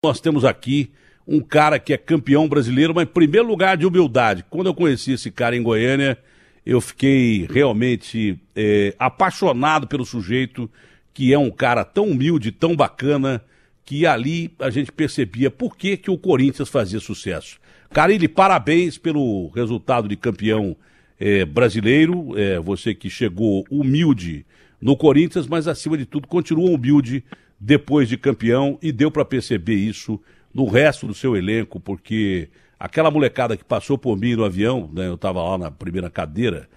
Nós temos aqui um cara que é campeão brasileiro, mas em primeiro lugar de humildade. Quando eu conheci esse cara em Goiânia, eu fiquei realmente apaixonado pelo sujeito, que é um cara tão humilde, tão bacana, que ali a gente percebia por que o Corinthians fazia sucesso. Carilli, parabéns pelo resultado de campeão brasileiro, você que chegou humilde no Corinthians, mas acima de tudo continua humilde depois de campeão, e deu para perceber isso no resto do seu elenco, porque aquela molecada que passou por mim no avião, né, eu estava lá na primeira cadeira,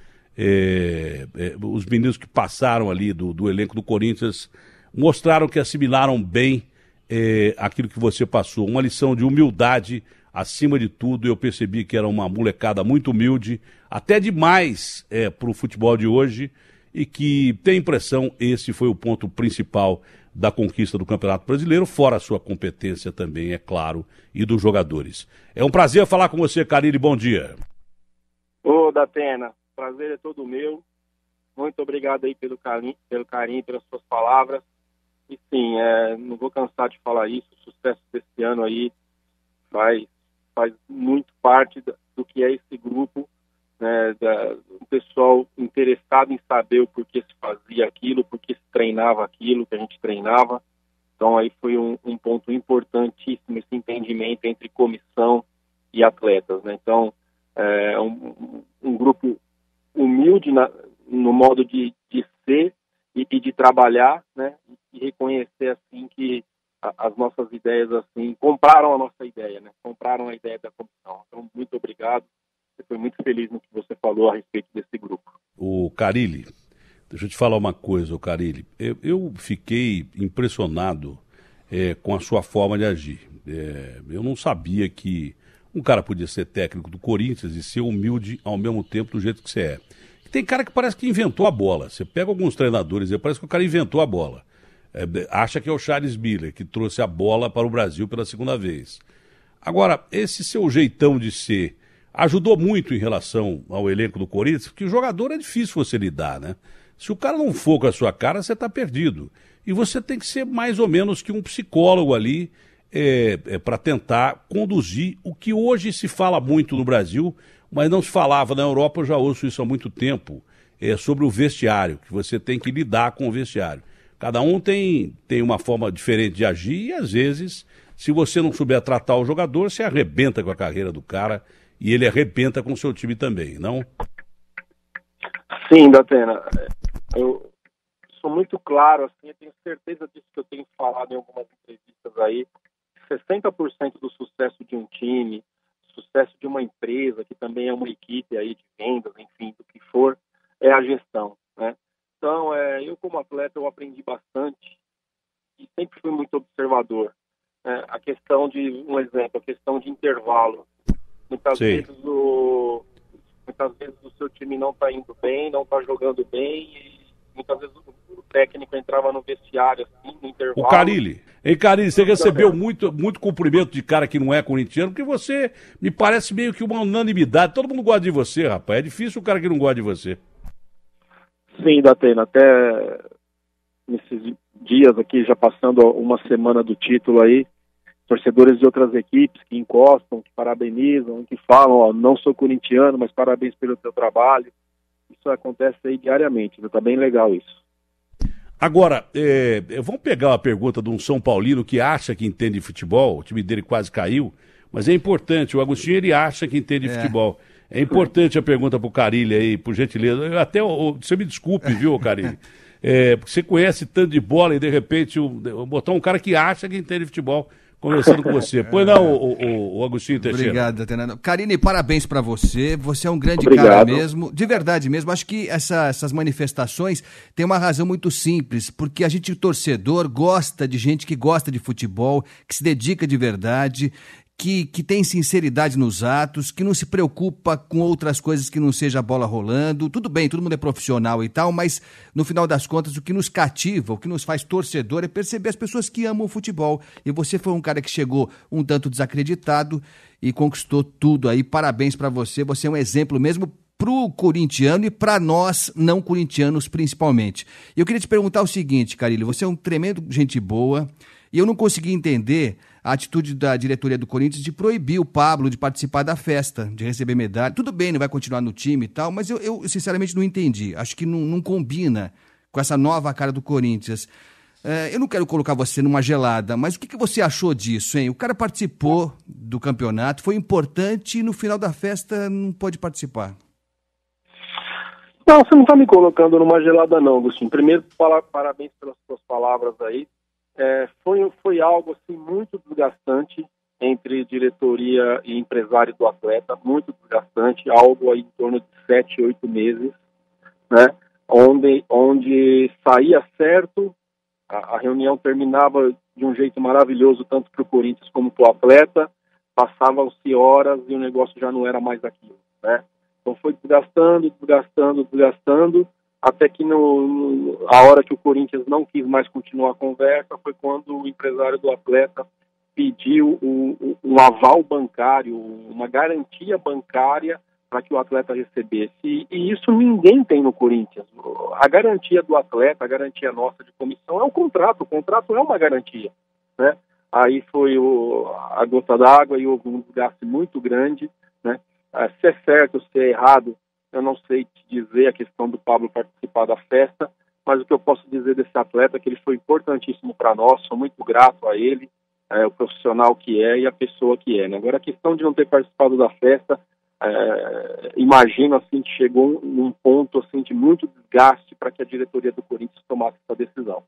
os meninos que passaram ali do elenco do Corinthians mostraram que assimilaram bem aquilo que você passou, uma lição de humildade acima de tudo. Eu percebi que era uma molecada muito humilde, até demais para o futebol de hoje, e que tem impressão esse foi o ponto principal da conquista do Campeonato Brasileiro, fora a sua competência também, é claro, e dos jogadores. É um prazer falar com você, Carilli, bom dia. Ô, Datena, prazer é todo meu. Muito obrigado aí pelo carinho, pelas suas palavras. E sim, não vou cansar de falar isso, o sucesso desse ano aí faz muito parte do que é esse grupo, né, o pessoal interessado em saber o porquê se fazia aquilo, porquê se treinava aquilo que a gente treinava. Então aí foi um ponto importantíssimo esse entendimento entre comissão e atletas, né? Então um grupo humilde no modo de ser e de trabalhar, né? E reconhecer assim que as nossas ideias assim compraram a nossa ideia, né? Compraram a ideia da comissão. Então muito obrigado. Eu fui muito feliz no que você falou a respeito desse grupo. O Carilli, deixa eu te falar uma coisa, Carilli. Eu fiquei impressionado com a sua forma de agir. Eu não sabia que um cara podia ser técnico do Corinthians e ser humilde ao mesmo tempo do jeito que você é. Tem cara que parece que inventou a bola. Você pega alguns treinadores e parece que o cara inventou a bola. Acha que é o Charles Miller, que trouxe a bola para o Brasil pela segunda vez. Agora, esse seu jeitão de ser ajudou muito em relação ao elenco do Corinthians, porque o jogador é difícil você lidar, né? Se o cara não for com a sua cara, você está perdido. E você tem que ser mais ou menos que um psicólogo ali para tentar conduzir o que hoje se fala muito no Brasil, mas não se falava na Europa. Eu já ouço isso há muito tempo, sobre o vestiário, que você tem que lidar com o vestiário. Cada um tem uma forma diferente de agir e, às vezes, se você não souber tratar o jogador, você arrebenta com a carreira do cara e ele arrebenta com o seu time também, não? Sim, Datena. Eu sou muito claro, assim, eu tenho certeza disso que eu tenho falado em algumas entrevistas aí. 60% do sucesso de um time, sucesso de uma empresa, que também é uma equipe aí de vendas, enfim, do que for, é a gestão, né? Então, eu como atleta, eu aprendi bastante e sempre fui muito observador. A questão de, um exemplo, a questão de intervalo. Muitas vezes o seu time não está indo bem, não está jogando bem, e muitas vezes o técnico entrava no vestiário assim, no intervalo. O Carilli, você recebeu muito cumprimento de cara que não é corintiano, porque você me parece meio que uma unanimidade. Todo mundo gosta de você, rapaz. É difícil o cara que não gosta de você. Sim, Datena, até nesses dias aqui, já passando uma semana do título aí, torcedores de outras equipes que encostam, que parabenizam, que falam, não sou corintiano, mas parabéns pelo teu trabalho. Isso acontece aí diariamente, tá bem legal isso. Agora, vamos pegar uma pergunta de um São Paulino que acha que entende futebol, o time dele quase caiu, mas é importante, o Agostinho ele acha que entende futebol. É importante a pergunta pro Carilli aí, por gentileza. Você me desculpe, viu, Carilli? Porque você conhece tanto de bola e de repente botar um cara que acha que entende futebol conversando com você. Pois não, o Agostinho Teixeira. Obrigado, Datena. Carilli, parabéns pra você. Você é um grande Obrigado. Cara mesmo. De verdade mesmo. Acho que essas manifestações têm uma razão muito simples, porque a gente, torcedor, gosta de gente que gosta de futebol, que se dedica de verdade, que tem sinceridade nos atos, que não se preocupa com outras coisas que não seja a bola rolando. Tudo bem, todo mundo é profissional e tal, mas no final das contas o que nos cativa, o que nos faz torcedor é perceber as pessoas que amam o futebol. E você foi um cara que chegou um tanto desacreditado e conquistou tudo aí. Parabéns pra você, você é um exemplo mesmo pro corintiano e para nós não corintianos principalmente. E eu queria te perguntar o seguinte, Carilli, você é um tremendo gente boa e eu não consegui entender a atitude da diretoria do Corinthians de proibir o Pablo de participar da festa, de receber medalha. Tudo bem, não vai continuar no time e tal, mas eu sinceramente não entendi. Acho que não combina com essa nova cara do Corinthians. Eu não quero colocar você numa gelada, mas o que você achou disso, hein? O cara participou do campeonato, foi importante e no final da festa não pôde participar. Não, você não está me colocando numa gelada não, Agostinho. Primeiro, parabéns pelas suas palavras aí. Foi algo assim, muito desgastante entre diretoria e empresário do atleta, muito desgastante, algo aí em torno de 7, 8 meses, né? Onde saía certo, a reunião terminava de um jeito maravilhoso, tanto para o Corinthians como para o atleta, passavam-se horas e o negócio já não era mais aquilo, né? Então foi desgastando, até que a hora que o Corinthians não quis mais continuar a conversa foi quando o empresário do atleta pediu um aval bancário, uma garantia bancária para que o atleta recebesse. E isso ninguém tem no Corinthians. A garantia do atleta, a garantia nossa de comissão é o contrato é uma garantia, né? Aí foi a gota d'água e houve um desgaste muito grande, né? Se é certo, se é errado, eu não sei te dizer a questão do Pablo participar da festa, mas o que eu posso dizer desse atleta é que ele foi importantíssimo para nós, sou muito grato a ele, o profissional que é e a pessoa que é, né? Agora, a questão de não ter participado da festa, imagino assim, que chegou num ponto assim, de muito desgaste para que a diretoria do Corinthians tomasse essa decisão.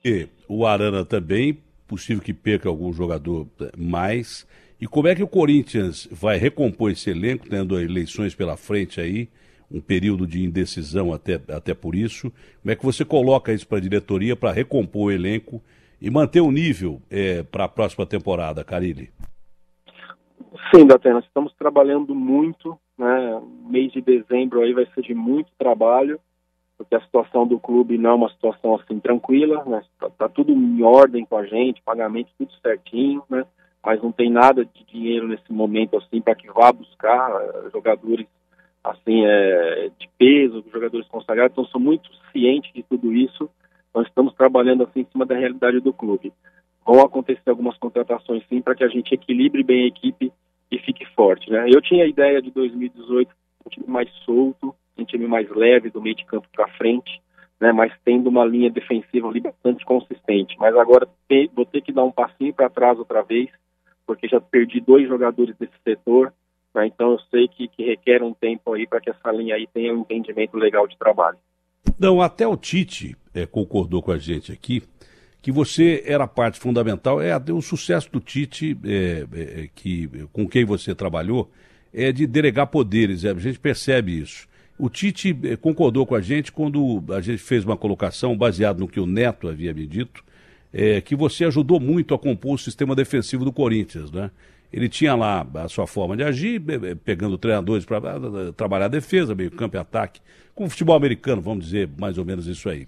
E o Arana também, possível que perca algum jogador mais. E como é que o Corinthians vai recompor esse elenco, tendo eleições pela frente aí, um período de indecisão até por isso? Como é que você coloca isso para a diretoria para recompor o elenco e manter o nível para a próxima temporada, Carille? Sim, Datena, estamos trabalhando muito, né? Mês de dezembro aí vai ser de muito trabalho, porque a situação do clube não é uma situação assim tranquila, né? Tá tudo em ordem com a gente, pagamento tudo certinho, né? Mas não tem nada de dinheiro nesse momento assim para que vá buscar jogadores assim de peso, jogadores consagrados. Então sou muito ciente de tudo isso. Nós estamos trabalhando assim em cima da realidade do clube. Vão acontecer algumas contratações sim para que a gente equilibre bem a equipe e fique forte, né? Eu tinha a ideia de 2018 um time mais solto, um time mais leve do meio de campo para frente, né? Mas tendo uma linha defensiva ali bastante consistente. Mas agora vou ter que dar um passinho para trás outra vez, porque já perdi 2 jogadores desse setor, né? Então eu sei que requer um tempo aí para que essa linha aí tenha um entendimento legal de trabalho. Não, até o Tite concordou com a gente aqui, que você era parte fundamental, o sucesso do Tite, com quem você trabalhou, é de delegar poderes, a gente percebe isso. O Tite concordou com a gente quando a gente fez uma colocação baseada no que o Neto havia me dito, que você ajudou muito a compor o sistema defensivo do Corinthians, né? Ele tinha lá a sua forma de agir, pegando treinadores para trabalhar a defesa, meio campo e ataque, com o futebol americano, vamos dizer, mais ou menos isso aí.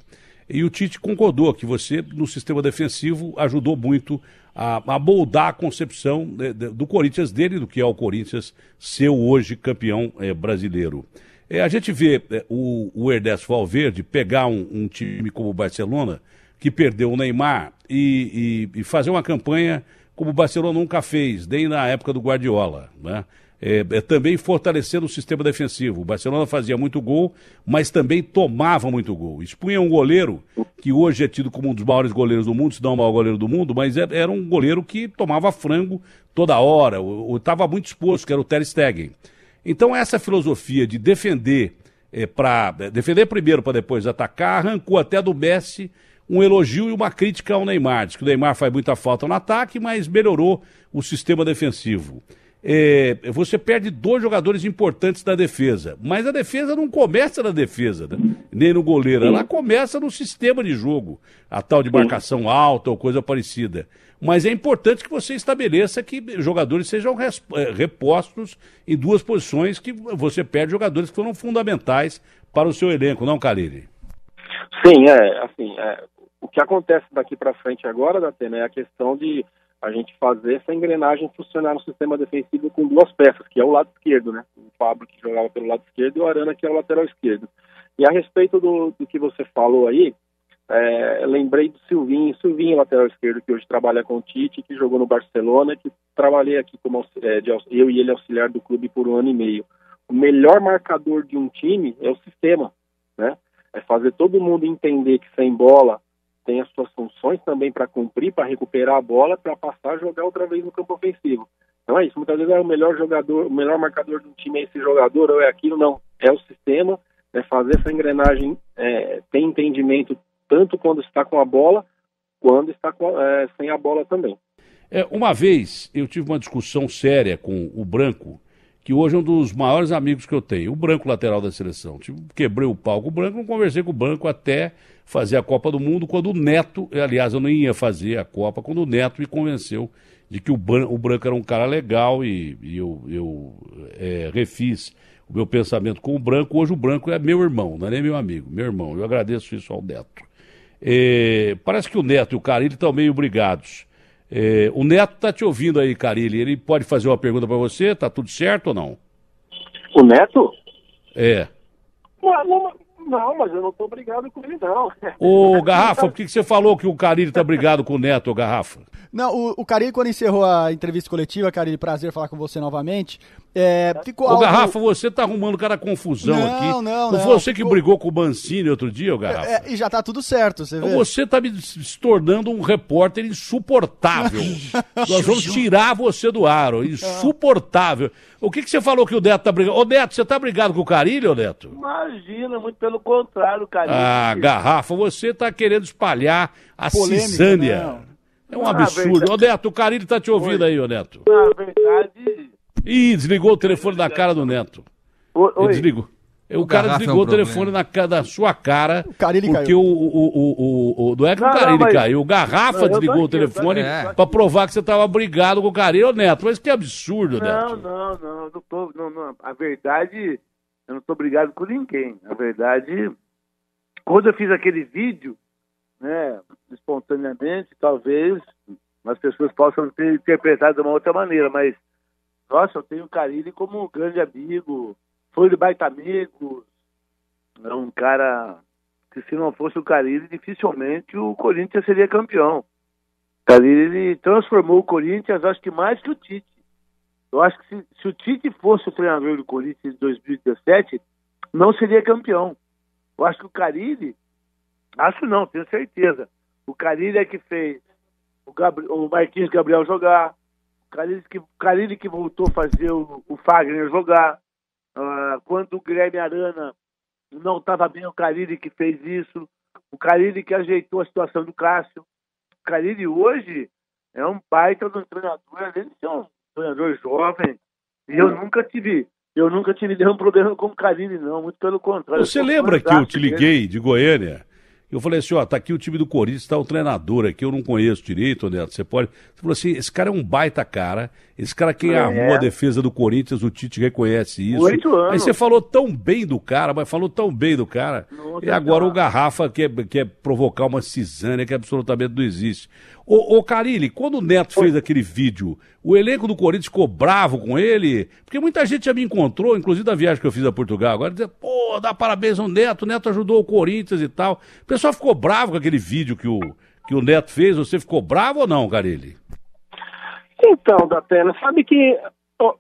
E o Tite concordou que você, no sistema defensivo, ajudou muito a moldar a concepção do Corinthians dele, do que é o Corinthians ser hoje campeão brasileiro. A gente vê o Ernesto Valverde pegar um time como o Barcelona, que perdeu o Neymar, e fazer uma campanha como o Barcelona nunca fez, nem na época do Guardiola, né? Também fortalecendo o sistema defensivo. O Barcelona fazia muito gol, mas também tomava muito gol. Expunha um goleiro que hoje é tido como um dos maiores goleiros do mundo, se não o maior goleiro do mundo, mas era um goleiro que tomava frango toda hora, ou estava muito exposto, que era o Ter Stegen. Então essa filosofia de defender primeiro para depois atacar, arrancou até do Messi um elogio e uma crítica ao Neymar. Diz que o Neymar faz muita falta no ataque, mas melhorou o sistema defensivo. Você perde 2 jogadores importantes da defesa, mas a defesa não começa na defesa, né? Nem no goleiro, ela começa no sistema de jogo, a tal de marcação alta ou coisa parecida. Mas é importante que você estabeleça que jogadores sejam repostos em 2 posições, que você perde jogadores que foram fundamentais para o seu elenco, não, Carille? Sim, o que acontece daqui para frente agora, Datena, é a questão de a gente fazer essa engrenagem funcionar no sistema defensivo com 2 peças, que é o lado esquerdo, né? O Pablo, que jogava pelo lado esquerdo, e o Arana, que é o lateral esquerdo. E a respeito do que você falou aí, lembrei do Silvinho, lateral esquerdo, que hoje trabalha com o Tite, que jogou no Barcelona, que trabalhei aqui como eu e ele auxiliar do clube por 1 ano e meio. O melhor marcador de um time é o sistema, né? É fazer todo mundo entender que sem bola tem as suas funções também para cumprir, para recuperar a bola, para passar a jogar outra vez no campo ofensivo. Então é isso, muitas vezes é o melhor jogador, o melhor marcador de um time é esse jogador, ou é aquilo, não. É o sistema, é fazer essa engrenagem, ter entendimento tanto quando está com a bola, quando está sem a bola também. Uma vez eu tive uma discussão séria com o Branco, que hoje é um dos maiores amigos que eu tenho, o Branco, lateral da seleção. Quebrei o pau com o Branco, não conversei com o Branco até fazer a Copa do Mundo, quando o Neto, aliás, eu não ia fazer a Copa, quando o Neto me convenceu de que o Branco era um cara legal e eu refiz o meu pensamento com o Branco. Hoje o Branco é meu irmão, não é nem meu amigo, meu irmão. Eu agradeço isso ao Neto. Parece que o Neto e o Carille estão meio brigados. O Neto está te ouvindo aí, Carille. Ele pode fazer uma pergunta para você? Tá tudo certo ou não? O Neto? Não, mas eu não estou brigado com ele, não. Ô, Garrafa, por que você falou que o Carille está brigado com o Neto, Garrafa? Não, o Carille, quando encerrou a entrevista coletiva, Carille, prazer falar com você novamente, ficou algo... Ô, Garrafa, você tá arrumando cada confusão aqui. Não foi você que brigou com o Mancini outro dia, ô, Garrafa? E já tá tudo certo, você vê? Você tá se tornando um repórter insuportável. Nós vamos tirar você do ar, insuportável. O que você falou que o Neto tá brigando? Ô, Neto, você tá brigado com o Carille, ô, Neto? Imagina, muito pelo contrário, Carille. Garrafa, você tá querendo espalhar a cisânia. Não. É um absurdo. Ô, Neto, o Carille tá te ouvindo aí, ô, Neto. Na verdade... Ih, desligou o telefone da cara do Neto. Oi. Desligou. O cara desligou o telefone da sua cara. O Carille porque caiu. Não é que o Carille caiu. O Garrafa desligou o telefone pra provar que você tava brigado com o Carille. Ô, Neto, mas que absurdo, Neto. Não. A verdade, eu não tô brigado com ninguém. A verdade, quando eu fiz aquele vídeo, né, espontaneamente, talvez as pessoas possam ter interpretado de uma outra maneira, mas, nossa, eu tenho o Carille como um grande amigo, foi de baita amigo, é um cara que, se não fosse o Carille, dificilmente o Corinthians seria campeão. O Carille, ele transformou o Corinthians, acho que mais que o Tite. Eu acho que se o Tite fosse o treinador do Corinthians em 2017, não seria campeão. Eu acho que o Carille, acho não, tenho certeza. O Carille é que fez o Marquinhos Gabriel jogar, o Carille que voltou a fazer o Fagner jogar. Quando o Guilherme Arana não estava bem, o Carille que fez isso. O Carille que ajeitou a situação do Cássio. O Carille hoje é um baita do treinador, além de ser um treinador jovem. E eu nunca tive nenhum problema com o Carille, não, muito pelo contrário. Você lembra que eu te liguei de Goiânia? Eu falei assim, tá aqui o time do Corinthians, tá o treinador aqui, eu não conheço direito, Neto, você pode... Você falou assim, esse cara é um baita cara, esse cara que armou a defesa do Corinthians, o Tite reconhece isso. 8 anos. Aí você falou tão bem do cara, e agora o Garrafa quer provocar uma cisânia que absolutamente não existe. Ô Carille, quando o Neto fez aquele vídeo, o elenco do Corinthians ficou bravo com ele? Porque muita gente já me encontrou, inclusive da viagem que eu fiz a Portugal agora, dizendo, dá parabéns ao Neto, o Neto ajudou o Corinthians e tal. O pessoal ficou bravo com aquele vídeo que o Neto fez, você ficou bravo ou não, Carille? Então, Datena, sabe que,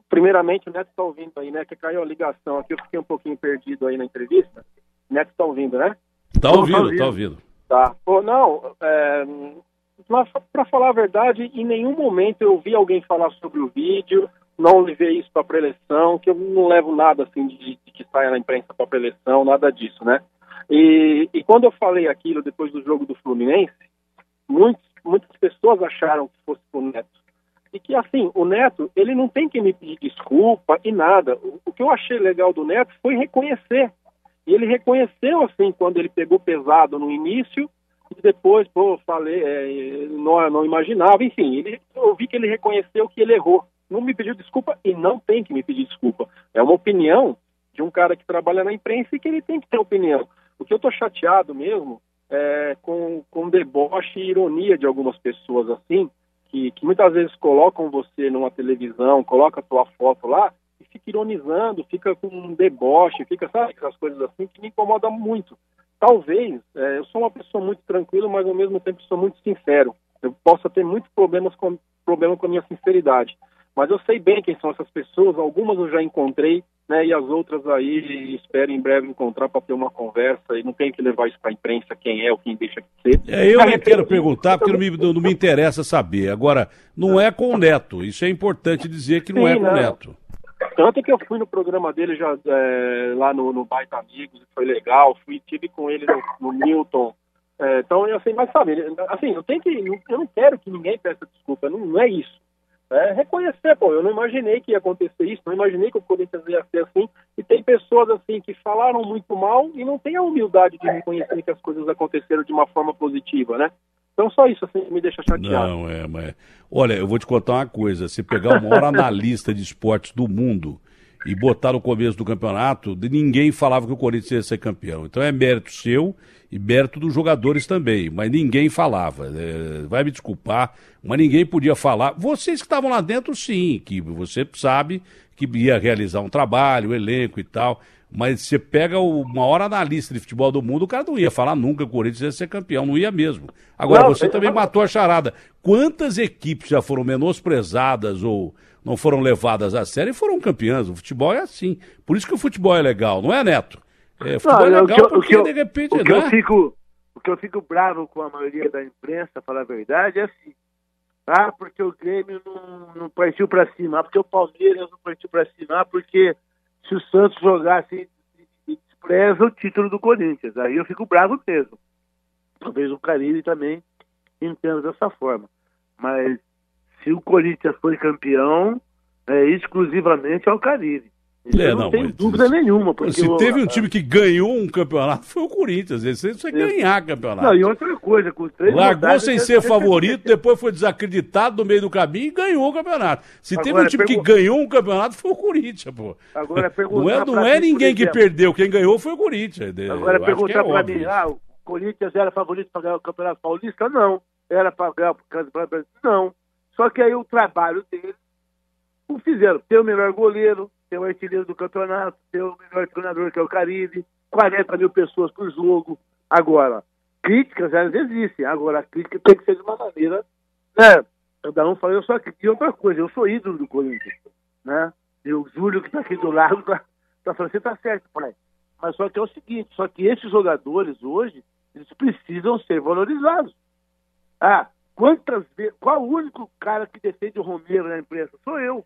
primeiramente, o Neto está ouvindo aí, né, que caiu a ligação aqui, eu fiquei um pouquinho perdido aí na entrevista. O Neto está ouvindo, né? Tá ouvindo. Tá. Mas, para falar a verdade, em nenhum momento eu ouvi alguém falar sobre o vídeo, não levei isso para preleção, que eu não levo nada assim de que saia na imprensa para preleção, nada disso, né? E quando eu falei aquilo depois do jogo do Fluminense, muitas pessoas acharam que fosse o Neto. E que, assim, o Neto, ele não tem que me pedir desculpa e nada. O que eu achei legal do Neto foi reconhecer. E ele reconheceu, assim, quando ele pegou pesado no início, e depois, falei, não imaginava, enfim, eu vi que ele reconheceu que ele errou. Não me pediu desculpa e não tem que me pedir desculpa. É uma opinião de um cara que trabalha na imprensa e que ele tem que ter opinião. O que eu tô chateado mesmo é com deboche e ironia de algumas pessoas, assim, que muitas vezes colocam você numa televisão, coloca a tua foto lá e fica ironizando, fica com um deboche, fica, sabe, essas coisas assim que me incomodam muito. talvez, eu sou uma pessoa muito tranquila, mas ao mesmo tempo sou muito sincero. Eu posso ter muitos problema com a minha sinceridade. Mas eu sei bem quem são essas pessoas, algumas eu já encontrei, né, e as outras aí espero em breve encontrar para ter uma conversa, e não tem que levar isso para a imprensa, quem é ou quem deixa de ser. Eu nem quero perguntar, porque não me interessa saber. Agora, não é com o Neto, isso é importante dizer que não é com o Neto. Tanto que eu fui no programa dele já lá no Baita Amigos, foi legal, tive com ele no Milton. Então, assim, mas sabe, assim, eu não quero que ninguém peça desculpa, não é isso. Reconhecer, eu não imaginei que ia acontecer isso, não imaginei que o Corinthians ia ser assim, e tem pessoas assim que falaram muito mal e não tem a humildade de reconhecer que as coisas aconteceram de uma forma positiva, né? Então só isso assim me deixa chateado. Não, mas... Olha, eu vou te contar uma coisa, se pegar o maior analista de esportes do mundo e botar no começo do campeonato, ninguém falava que o Corinthians ia ser campeão. Então é mérito seu e mérito dos jogadores também, mas ninguém falava. Vai me desculpar, mas ninguém podia falar. Vocês que estavam lá dentro, sim, que você sabe que ia realizar um trabalho, o elenco e tal, mas você pega o maior analista de futebol do mundo, o cara não ia falar nunca que o Corinthians ia ser campeão, não ia mesmo. Agora, você também matou a charada. Quantas equipes já foram menosprezadas ou não foram levadas a sério e foram campeãs? O futebol é assim. Por isso que o futebol é legal, não é, Neto? Futebol é legal porque, de repente, o que eu fico bravo com a maioria da imprensa, falar a verdade, é assim. Porque o Grêmio não partiu para cima, porque o Palmeiras não partiu para cima, porque se o Santos jogasse despreza o título do Corinthians. Aí eu fico bravo mesmo. Talvez o Carille também entenda dessa forma. Mas se o Corinthians foi campeão, exclusivamente ao Carille. Não tem dúvida nenhuma. Porque se teve um time que ganhou um campeonato, foi o Corinthians. Esse você ganhar campeonato. Não, e outra coisa, com 3 largou sem ser favorito, depois foi desacreditado no meio do caminho e ganhou o campeonato. Se teve um time que ganhou um campeonato, foi o Corinthians, pô. Agora, não é ninguém que perdeu, quem ganhou foi o Corinthians. Agora, perguntar para mim, o Corinthians era favorito para ganhar o Campeonato Paulista? Não. Era para ganhar o Campeonato Brasileiro? Não. Só que aí o trabalho deles o fizeram. Ter o melhor goleiro, ter o artilheiro do campeonato, ter o melhor treinador, que é o Carille, 40 mil pessoas por jogo. Agora, críticas elas existem. Agora, a crítica tem que ser de uma maneira, né? Cada um fala, eu sou aqui. E outra coisa, eu sou ídolo do Corinthians, né? E o Júlio, que está aqui do lado, tá falando, você tá certo, pai. Mas só que é o seguinte, só que esses jogadores hoje, eles precisam ser valorizados. Quantas vezes, qual o único cara que defende o Romero na imprensa? Sou eu.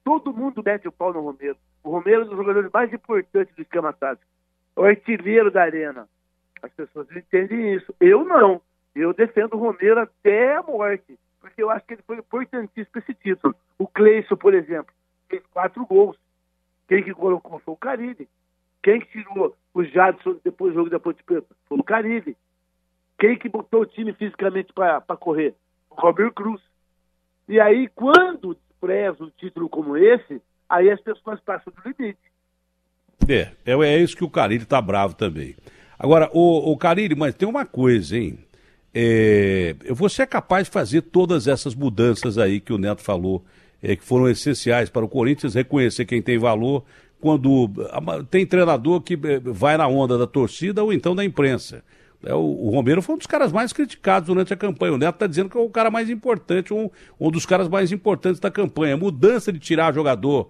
Todo mundo mete o pau no Romero. O Romero é um dos jogadores mais importantes do esquema tático. É o artilheiro da arena. As pessoas não entendem isso. Eu não. Eu defendo o Romero até a morte. Porque eu acho que ele foi importantíssimo para esse título. O Cleison, por exemplo, fez 4 gols. Quem que colocou foi o Carille. Quem que tirou o Jadson depois do jogo da Ponte Preta? Foi o Carille. Quem que botou o time fisicamente para correr? O Robert Cruz. E aí, quando despreza um título como esse, aí as pessoas passam do limite. É isso que o Carille tá bravo também. Agora, o Carille, mas tem uma coisa, hein? Você é capaz de fazer todas essas mudanças aí que o Neto falou, que foram essenciais para o Corinthians reconhecer quem tem valor, quando tem treinador que vai na onda da torcida ou então da imprensa. O Romero foi um dos caras mais criticados durante a campanha. O Neto está dizendo que é o cara mais importante, um dos caras mais importantes da campanha. A mudança de tirar jogador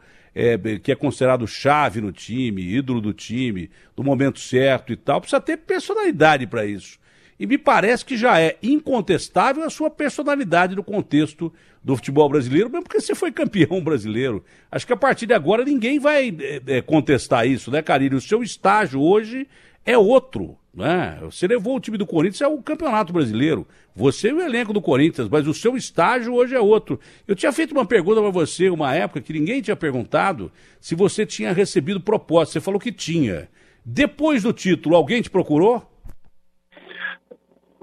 que é considerado chave no time, ídolo do time, no momento certo e tal, precisa ter personalidade para isso. E me parece que já é incontestável a sua personalidade no contexto do futebol brasileiro, mesmo porque você foi campeão brasileiro. Acho que a partir de agora ninguém vai contestar isso, né, Carille? O seu estágio hoje é outro, né? Você levou o time do Corinthians ao Campeonato Brasileiro. Você e o elenco do Corinthians, mas o seu estágio hoje é outro. Eu tinha feito uma pergunta para você, uma época que ninguém tinha perguntado, se você tinha recebido proposta. Você falou que tinha. Depois do título, alguém te procurou?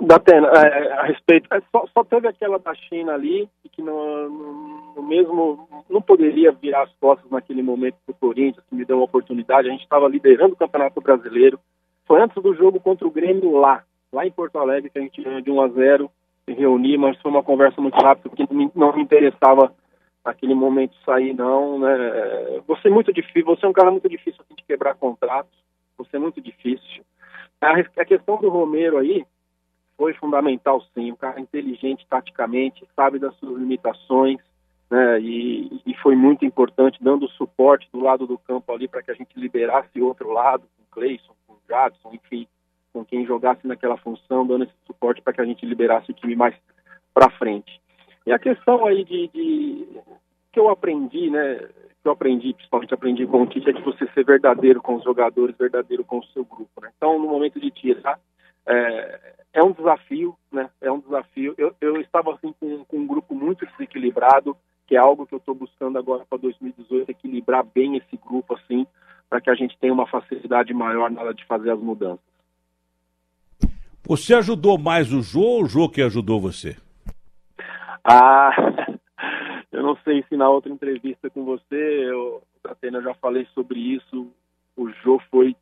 Datena, a respeito, só teve aquela da China ali, que no mesmo não poderia virar as costas naquele momento do Corinthians, que me deu uma oportunidade. A gente estava liderando o Campeonato Brasileiro. Foi antes do jogo contra o Grêmio lá em Porto Alegre, que a gente ganhou de 1-0, se reunir, mas foi uma conversa muito rápida, porque não me interessava naquele momento sair, não, né? Você é muito difícil, você é um cara muito difícil assim, de quebrar contratos, você é muito difícil. A questão do Romero aí foi fundamental, sim. Um cara inteligente taticamente, sabe das suas limitações, né? E foi muito importante, dando suporte do lado do campo ali para que a gente liberasse o outro lado, com o Cleison, com o Jadson, enfim, com quem jogasse naquela função, dando esse suporte para que a gente liberasse o time mais para frente. E a questão aí que eu aprendi, né? Principalmente aprendi com o Tite, é de você ser verdadeiro com os jogadores, verdadeiro com o seu grupo, né? Então, no momento de tirar, é um desafio, né? É um desafio. Eu estava assim com um grupo muito desequilibrado, que é algo que eu estou buscando agora para 2018, equilibrar bem esse grupo, assim, para que a gente tenha uma facilidade maior na hora de fazer as mudanças. Você ajudou mais o Jô ou o Jô que ajudou você? Eu não sei se na outra entrevista com você, Datena, eu já falei sobre isso. O Jô foi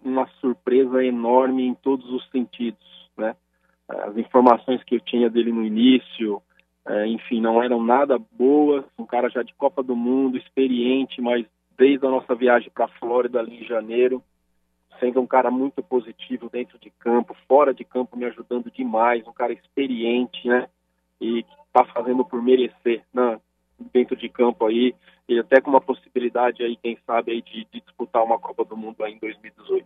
uma surpresa enorme em todos os sentidos, né? As informações que eu tinha dele no início, enfim, não eram nada boas. Um cara já de Copa do Mundo, experiente, mas desde a nossa viagem para a Flórida ali em janeiro, sendo um cara muito positivo dentro de campo, fora de campo me ajudando demais, um cara experiente, né? E que está fazendo por merecer, né? Dentro de campo aí, e até com uma possibilidade aí, quem sabe, aí de disputar uma Copa do Mundo aí em 2018.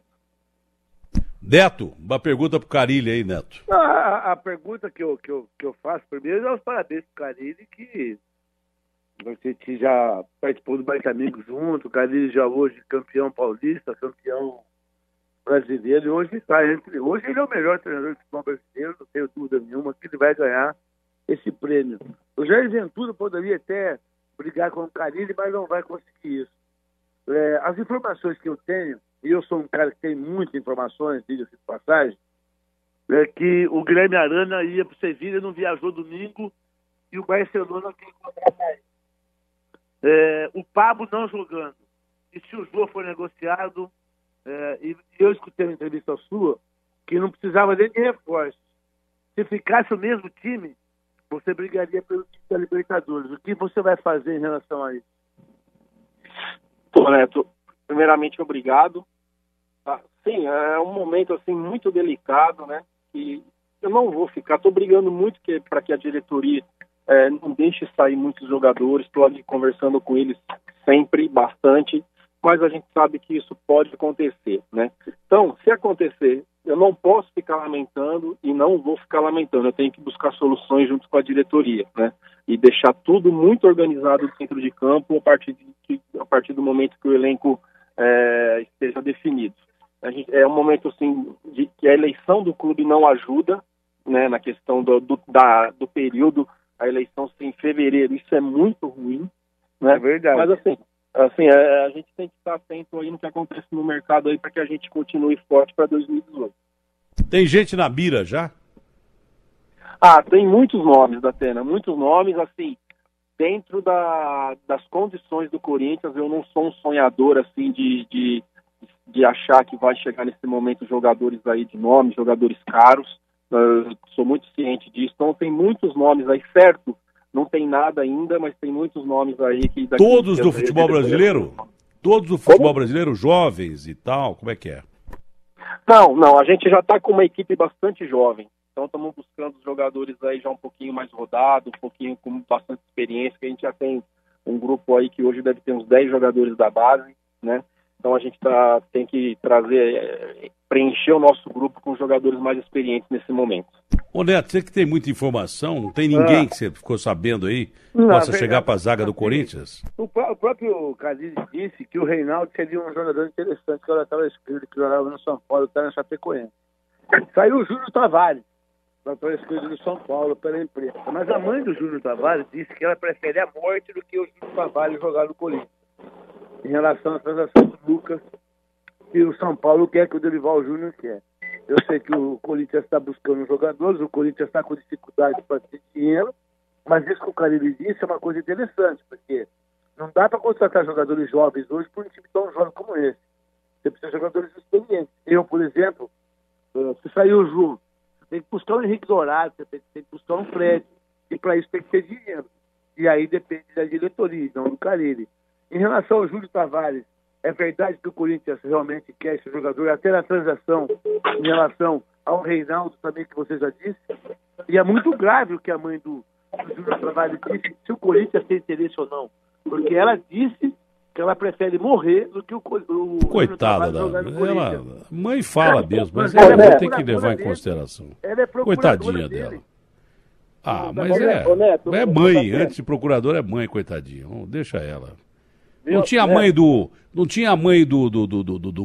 Neto, uma pergunta pro Carille aí, Neto. A pergunta que eu faço primeiro é os parabéns pro Carille, que a gente já participou do Mais Amigos junto, o Carille já hoje campeão paulista, campeão brasileiro, e hoje ele é o melhor treinador de futebol brasileiro, não tenho dúvida nenhuma que ele vai ganhar esse prêmio. O Jair Ventura poderia até brigar com o Carille, mas não vai conseguir isso. As informações que eu tenho, e eu sou um cara que tem muitas informações, diga-se de passagem, é que o Guilherme Arana ia para o Sevilha, não viajou domingo, e o Barcelona tem que contratar ele. O Pablo não jogando. E se o Jô for negociado, e eu escutei uma entrevista sua, que não precisava nem de reforço. Se ficasse o mesmo time, você brigaria pelo time da Libertadores. O que você vai fazer em relação a isso? Pô, Neto, primeiramente, obrigado. Sim, é um momento assim muito delicado, né? E eu não vou ficar, estou brigando muito para que a diretoria não deixe sair muitos jogadores. Estou ali conversando com eles sempre, bastante, mas a gente sabe que isso pode acontecer, né? Então, se acontecer, eu não posso ficar lamentando e não vou ficar lamentando. Eu tenho que buscar soluções junto com a diretoria, né? E deixar tudo muito organizado dentro de campo a partir do momento que o elenco esteja definido. É um momento assim de que a eleição do clube não ajuda, né? Na questão do período, a eleição ser em fevereiro, isso é muito ruim, né? É verdade. Mas assim, a gente tem que estar atento aí no que acontece no mercado aí para que a gente continue forte para 2018. Tem gente na mira já? Tem muitos nomes, Datena, muitos nomes, assim, dentro das condições do Corinthians. Eu não sou um sonhador, assim, de achar que vai chegar nesse momento jogadores aí de nome, jogadores caros. Eu sou muito ciente disso. Então tem muitos nomes aí, certo? Não tem nada ainda, mas tem muitos nomes aí que... Todos do futebol brasileiro? Todos do futebol brasileiro, jovens e tal, como é que é? Não, a gente já está com uma equipe bastante jovem. Então estamos buscando jogadores aí já um pouquinho mais rodados, um pouquinho com bastante experiência, que a gente já tem um grupo aí que hoje deve ter uns 10 jogadores da base, né? Então a gente tem que preencher o nosso grupo com jogadores mais experientes nesse momento. Ô Neto, você que tem muita informação, não tem ninguém que você ficou sabendo aí, possa chegar para a zaga do Corinthians? O próprio Carille disse que o Reinaldo seria um jogador interessante, que ela estava escrito, que jogava no São Paulo, está na Chapecoense. Saiu o Júlio Tavares, lateral esquerdo do São Paulo, pela imprensa. Mas a mãe do Júlio Tavares disse que ela prefere a morte do que o Júlio Tavares jogar no Corinthians. Em relação à transação do Lucas, que o São Paulo quer, que o Dorival Júnior quer. Eu sei que o Corinthians está buscando jogadores, o Corinthians está com dificuldade para ter dinheiro, mas isso que o Carille disse é uma coisa interessante, porque não dá para contratar jogadores jovens hoje por um time tão jovem como esse. Você precisa de jogadores experientes. Eu, por exemplo, se sair o Ju, você tem que buscar um Henrique Dourado, você tem que buscar um Fred, e para isso tem que ter dinheiro. E aí depende da diretoria, não do Carille. Em relação ao Júlio Tavares, É verdade que o Corinthians realmente quer esse jogador, até na transação em relação ao Reinaldo também, que você já disse. E é muito grave o que a mãe do Júnior Travalho disse, se o Corinthians tem interesse ou não. Porque ela disse que ela prefere morrer do que o Coitada da... Ela, mãe fala mesmo, mas ela ela é tem que levar em consideração. Ela é procuradora Coitadinha dele. dela. Ah, mas Neto, é mãe, antes de procurador é mãe, coitadinha. Deixa ela. Não tinha a mãe do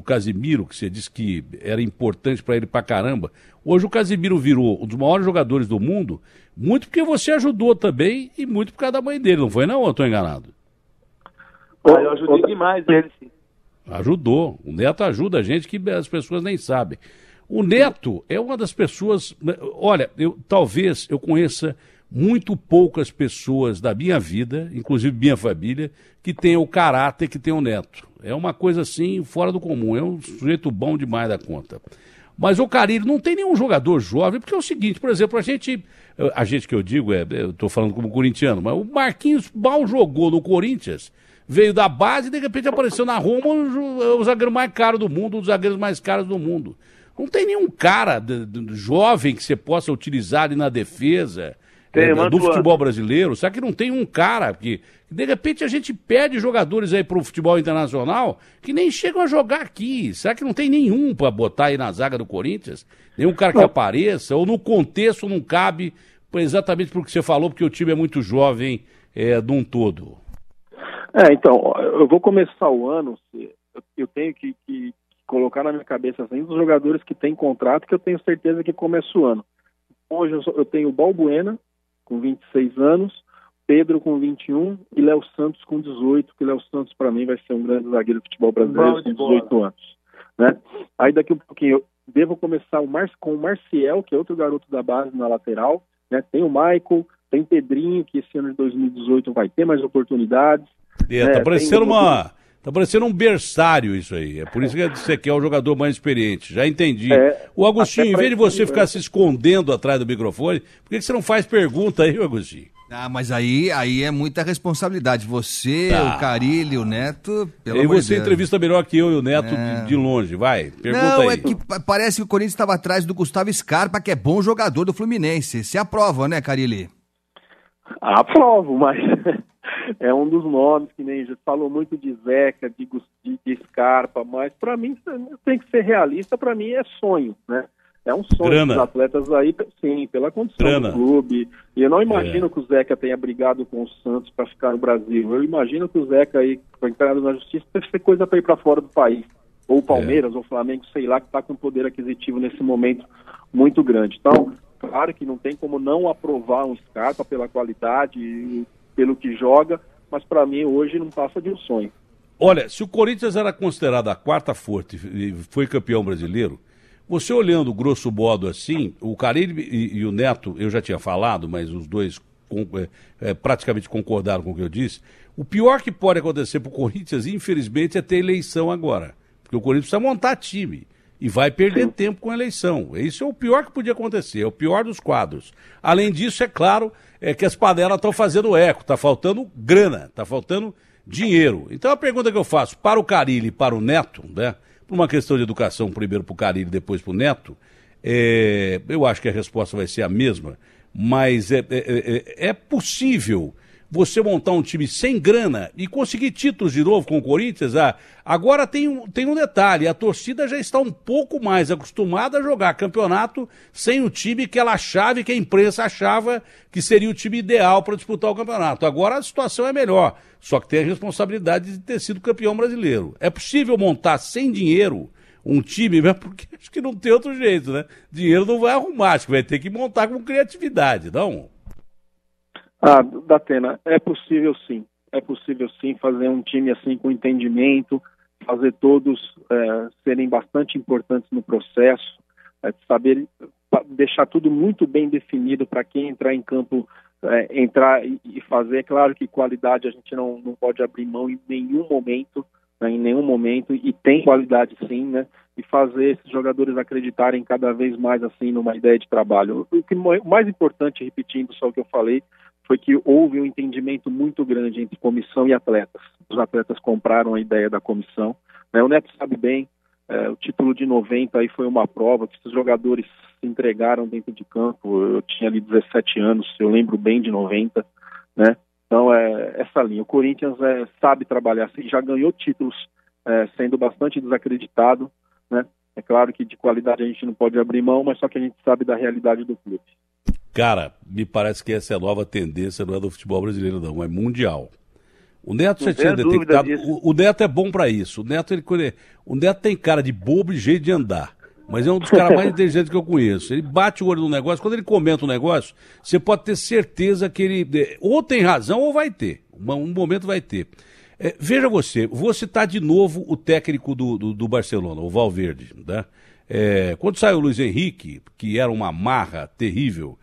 Casimiro, que você disse que era importante pra ele pra caramba. Hoje o Casimiro virou um dos maiores jogadores do mundo, muito porque você ajudou também e muito por causa da mãe dele, não foi não, ou eu tô enganado? Eu ajudei demais ele, sim. Ajudou. O Neto ajuda a gente que as pessoas nem sabem. O Neto é uma das pessoas... Olha, talvez eu conheça muito poucas pessoas da minha vida, inclusive minha família, que tenham o caráter que tem o Neto. É uma coisa assim, fora do comum. É um sujeito bom demais da conta. Mas o Carille não tem nenhum jogador jovem, porque é o seguinte, por exemplo, a gente que eu digo, eu estou falando como corintiano, mas o Marquinhos mal jogou no Corinthians, veio da base e de repente apareceu na Roma o zagueiro mais caro do mundo, um dos zagueiros mais caros do mundo. Não tem nenhum cara jovem que você possa utilizar ali na defesa do futebol brasileiro. Será que não tem um cara que de repente a gente perde jogadores aí para o futebol internacional que nem chegam a jogar aqui? Será que não tem nenhum para botar aí na zaga do Corinthians? Nenhum cara que apareça? Ou no contexto não cabe exatamente por que você falou, porque o time é muito jovem de um todo? Então, eu vou começar o ano, eu tenho que colocar na minha cabeça assim, dos jogadores que têm contrato, que eu tenho certeza que começa o ano. Hoje eu tenho o Balbuena, com 26 anos, Pedro com 21 e Léo Santos com 18, que Léo Santos para mim vai ser um grande zagueiro do futebol brasileiro com 18 anos. Né? Aí daqui um pouquinho eu devo começar com o Marcial, que é outro garoto da base na lateral, né? Tem o Michael, tem Pedrinho, que esse ano de 2018 vai ter mais oportunidades. Tá parecendo um berçário isso aí. É por isso que você quer o jogador mais experiente. Já entendi. O Agostinho, em vez de você ficar se escondendo atrás do microfone, por que você não faz pergunta aí, Agostinho? Ah, mas aí é muita responsabilidade. Você, o Carille, o Neto, pelo amor de Deus. E você entrevista melhor que eu e o Neto de longe. Vai, pergunta aí. Não, é que parece que o Corinthians estava atrás do Gustavo Scarpa, que é bom jogador do Fluminense. Você aprova, né, Carille? Aprovo, mas... É um dos nomes que nem já falou muito de Zeca, de Scarpa, mas para mim tem que ser realista, para mim é sonho, né? É um sonho dos atletas aí, sim, pela condição do clube. E eu não imagino que o Zeca tenha brigado com o Santos para ficar no Brasil. Eu imagino que o Zeca aí, foi entrado na justiça, deve ser coisa para ir para fora do país. Ou o Palmeiras, ou o Flamengo, sei lá, que está com poder aquisitivo nesse momento muito grande. Então, claro que não tem como não aprovar um Scarpa pela qualidade e pelo que joga, mas para mim hoje não passa de um sonho. Olha, se o Corinthians era considerado a quarta força e foi campeão brasileiro, você olhando grosso modo assim, o Carille e o Neto, eu já tinha falado, mas os dois praticamente concordaram com o que eu disse, o pior que pode acontecer para o Corinthians, infelizmente, é ter eleição agora, porque o Corinthians precisa montar time. E vai perder tempo com a eleição. Isso é o pior que podia acontecer, é o pior dos quadros. Além disso, é claro, que as panelas estão fazendo eco, está faltando grana, está faltando dinheiro. Então a pergunta que eu faço para o Carille e para o Neto, né, por uma questão de educação, primeiro para o Carille e depois para o Neto, eu acho que a resposta vai ser a mesma, mas é possível você montar um time sem grana e conseguir títulos de novo com o Corinthians? Agora tem um detalhe, a torcida já está um pouco mais acostumada a jogar campeonato sem o time que ela achava, que a imprensa achava que seria o time ideal para disputar o campeonato. Agora a situação é melhor, só que tem a responsabilidade de ter sido campeão brasileiro. É possível montar sem dinheiro um time, porque acho que não tem outro jeito, né? Dinheiro não vai arrumar, acho que vai ter que montar com criatividade, não? Datena, é possível sim fazer um time assim com entendimento, fazer todos serem bastante importantes no processo, saber deixar tudo muito bem definido para quem entrar em campo, entrar e fazer. É claro que qualidade a gente não pode abrir mão em nenhum momento, e tem qualidade sim, né? E fazer esses jogadores acreditarem cada vez mais assim numa ideia de trabalho. O mais importante, repetindo só o que eu falei, foi que houve um entendimento muito grande entre comissão e atletas. Os atletas compraram a ideia da comissão, né? O Neto sabe bem, o título de 90 aí foi uma prova que os jogadores se entregaram dentro de campo. Eu tinha ali 17 anos, eu lembro bem de 90, né? Então essa linha. O Corinthians sabe trabalhar, já ganhou títulos sendo bastante desacreditado, né? É claro que de qualidade a gente não pode abrir mão, mas só que a gente sabe da realidade do clube. Cara, me parece que essa é a nova tendência, não é do futebol brasileiro não, é mundial. O Neto já tinha detectado, o Neto é bom pra isso, o Neto tem cara de bobo e jeito de andar, mas é um dos caras mais inteligentes que eu conheço. Ele bate o olho no negócio, quando ele comenta um negócio, você pode ter certeza que ele ou tem razão ou vai ter, um momento vai ter. Veja você, vou citar de novo o técnico do Barcelona, o Valverde, né? Quando saiu o Luiz Henrique, que era uma marra terrível,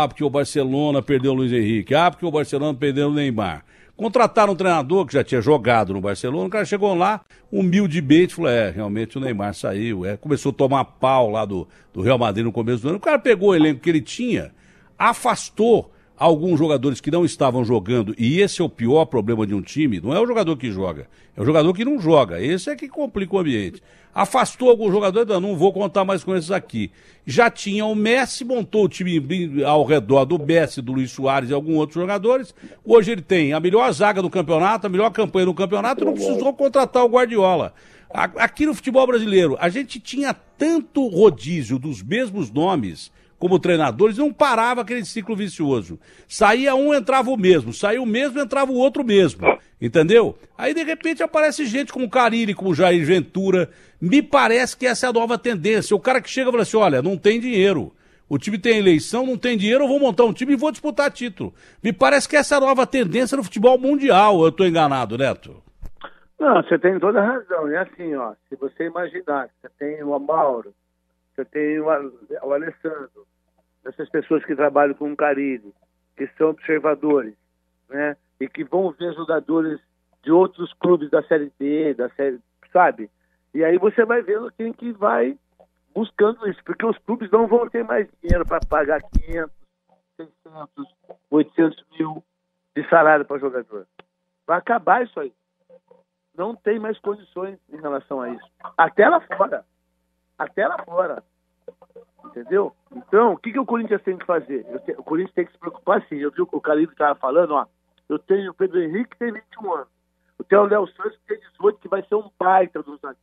porque o Barcelona perdeu o Luiz Henrique, porque o Barcelona perdeu o Neymar. Contrataram um treinador que já tinha jogado no Barcelona, o cara chegou lá, humildemente, falou, realmente o Neymar saiu, começou a tomar pau lá do Real Madrid no começo do ano, o cara pegou o elenco que ele tinha, afastou alguns jogadores que não estavam jogando, e esse é o pior problema de um time, não é o jogador que joga, é o jogador que não joga, esse é que complica o ambiente. Afastou alguns jogadores, não vou contar mais com esses aqui. Já tinha o Messi, montou o time ao redor do Messi, do Luis Suárez e alguns outros jogadores. Hoje ele tem a melhor zaga do campeonato, a melhor campanha do campeonato, e não precisou contratar o Guardiola. Aqui no futebol brasileiro, a gente tinha tanto rodízio dos mesmos nomes como treinadores, não parava aquele ciclo vicioso. Saía um, entrava o mesmo. Saía o mesmo, entrava o outro mesmo. Entendeu? Aí, de repente, aparece gente como Carille, como Jair Ventura. Me parece que essa é a nova tendência. O cara que chega e fala assim, olha, não tem dinheiro. O time tem eleição, não tem dinheiro, eu vou montar um time e vou disputar título. Me parece que essa é a nova tendência no futebol mundial. Eu estou enganado, Neto? Não, você tem toda a razão. É assim, se você imaginar que você tem o Mauro, você tem o Alessandro, essas pessoas que trabalham com o Carille, que são observadores, né? E que vão ver jogadores de outros clubes da Série B, da Série, sabe? E aí você vai vendo quem que vai buscando isso, porque os clubes não vão ter mais dinheiro para pagar 500, 600, 800 mil de salário para jogador. Vai acabar isso aí. Não tem mais condições em relação a isso. Até lá fora. Entendeu? Então, o que o Corinthians tem que fazer? O Corinthians tem que se preocupar sim. Eu vi o Carille estava falando, eu tenho o Pedro Henrique que tem 21 anos. Eu tenho o Léo Santos que tem 18, que vai ser um baita dos zagueiros.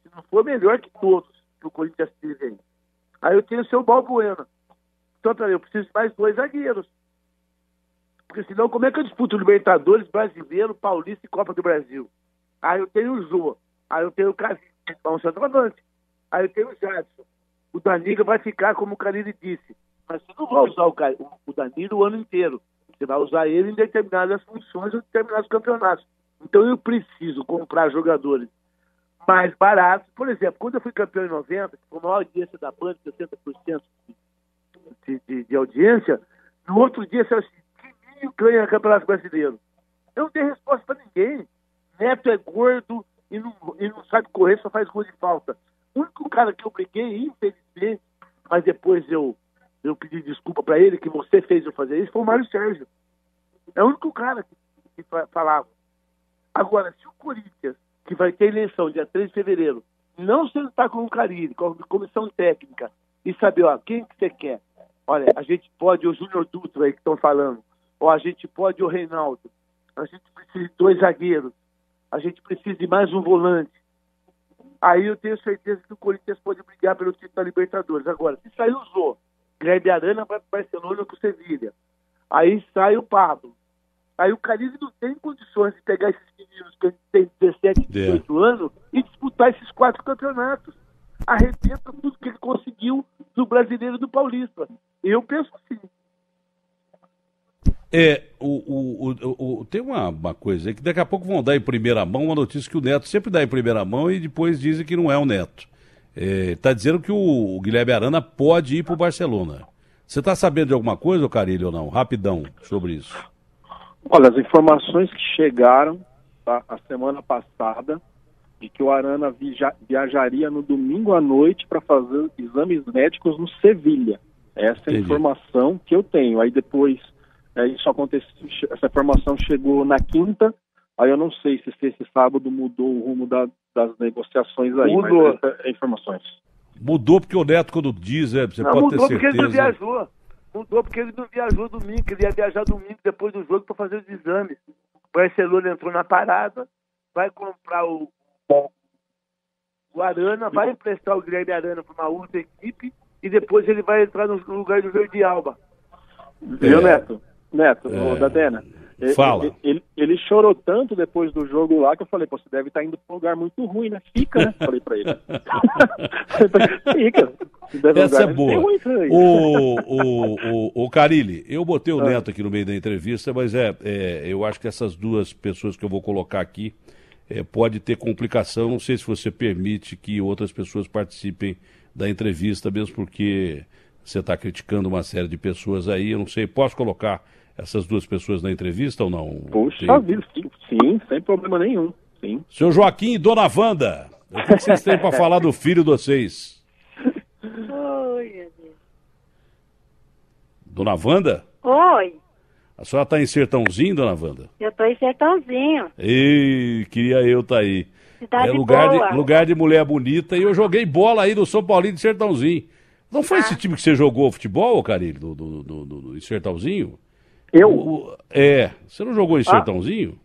Se não for melhor que todos que o Corinthians teve aí eu tenho o seu Balbuena. Então, eu preciso de mais 2 zagueiros. Porque senão, como é que eu disputo o Libertadores, Brasileiro, Paulista e Copa do Brasil? Aí eu tenho o Jô. Aí eu tenho o Casim, que é um centroavante. Aí eu tenho o Jadson. O Danilo vai ficar como o Carille disse. Mas você não vai usar o Danilo o ano inteiro. Você vai usar ele em determinadas funções ou determinados campeonatos. Então eu preciso comprar jogadores mais baratos. Por exemplo, quando eu fui campeão em 90, com a maior audiência da Band, 60% de audiência, no outro dia você assim, Timinho ganha o Campeonato Brasileiro. Eu não dei resposta para ninguém. Neto é gordo e não sabe correr, só faz gol de falta. O único cara que eu briguei, infelizmente, mas depois eu pedi desculpa para ele, que você fez eu fazer isso, foi o Mário Sérgio. É o único cara que falava. Agora, se o Corinthians, que vai ter eleição dia 3 de fevereiro, não sentar com o Carille, com a comissão técnica, e saber, quem que você quer? Olha, a gente pode o Júnior Dutra aí que estão falando, ou a gente pode o Reinaldo, a gente precisa de 2 zagueiros, a gente precisa de mais um volante. Aí eu tenho certeza que o Corinthians pode brigar pelo título da Libertadores. Agora, se sair o Jô, Guilherme Arana vai para o Barcelona com o Sevilha. Aí sai o Pablo. Aí o Carille não tem condições de pegar esses meninos que têm 17, 18 anos e disputar esses 4 campeonatos. Arrebenta tudo que ele conseguiu do Brasileiro e do Paulista. Eu penso assim. Tem uma coisa aí que daqui a pouco vão dar em primeira mão uma notícia que o Neto sempre dá em primeira mão e depois dizem que não é o Neto. Está dizendo que o Guilherme Arana pode ir para o Barcelona. Você está sabendo de alguma coisa, Carille, ou não? Rapidão sobre isso. Olha, as informações que chegaram a semana passada de que o Arana viajaria no domingo à noite para fazer exames médicos no Sevilha. Essa é a informação que eu tenho. Aí depois Isso aconteceu, essa informação chegou na quinta, aí eu não sei se esse sábado mudou o rumo das negociações aí, Mudou. Mas informações. Mudou porque o Neto, quando diz, você Não, pode ter mudou porque ele não certeza. viajou. Mudou porque ele não viajou domingo, ele ia viajar domingo depois do jogo para fazer os exames. O Barcelona entrou na parada, vai comprar o Arana, vai emprestar o Guilherme Arana para uma outra equipe e depois ele vai entrar no lugar do Jordi Alba. Viu, Neto, ô, Datena? Fala. Ele chorou tanto depois do jogo lá que eu falei, pô, você deve estar indo para um lugar muito ruim, né? Fica, né? Falei para ele. Fica. Essa é boa. O Carille, eu botei o Neto aqui no meio da entrevista, mas eu acho que essas duas pessoas que eu vou colocar aqui pode ter complicação. Não sei se você permite que outras pessoas participem da entrevista, mesmo porque você está criticando uma série de pessoas aí. Eu não sei, posso colocar essas duas pessoas na entrevista ou não? Puxa vida, sim, sem problema nenhum. Sim. Seu Joaquim e Dona Wanda, o que vocês têm para falar do filho de vocês? Oi, meu Deus. Dona Wanda? Oi, A senhora está em Sertãozinho, Dona Wanda? eu tô em Sertãozinho. Ei, queria eu estar aí. Cidade lugar boa. lugar de mulher bonita, e eu joguei bola aí no São Paulinho de Sertãozinho. Não foi esse time que você jogou futebol, Carilho, em Sertãozinho? Você não jogou em Sertãozinho?